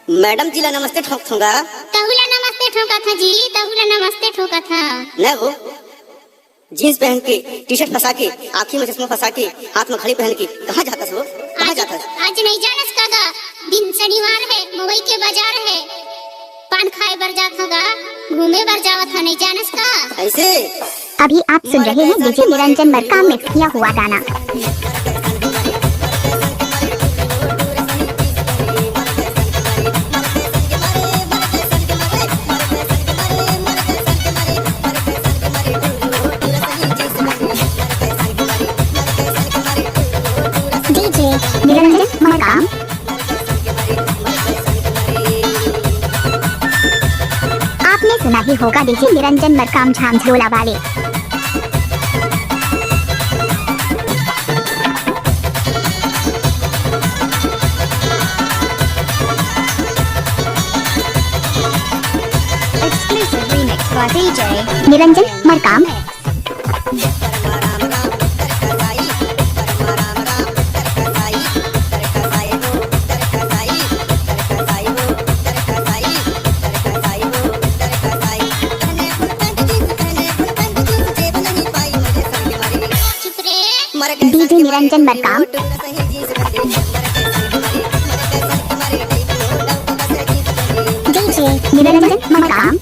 Madam जी ला नमस्ते ठोका तहुला नमस्ते ठोका था जी, तहुला नमस्ते ठोका था। न वो जीन्स पहन के टी शर्ट फंसा के आँखी में चश्मा फंसा के हाथ में घड़ी पहन के कहाँ जाता वो? कहाँ जाता? आज नहीं जानस कागा, दिन शनिवार है, मवई के बाजार है, पान खाए बर जात होगा, घूमे बर जावत है, नहीं जानस का? ऐसे अभी आप सुन रहे हैं डीजे निरंजन मरकाम मिक्स किया हुआ गाना। डीजे निरंजन मरकाम। आपने सुना ही होगा डीजे निरंजन मरकाम झांझोला वाले। Exclusive remix by DJ Niranjan Markam. DJ Niranjan Markam. DJ Niranjan Markam.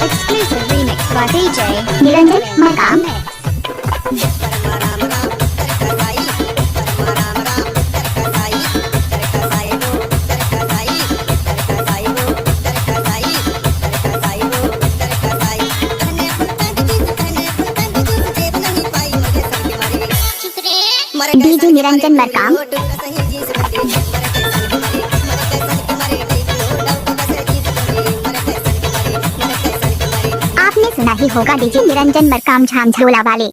Exclusive remix by DJ Niranjan Markam. DJ Niranjan Markam. आपने सुना ही होगा डीजे निरंजन मरकाम झांझोला वाले।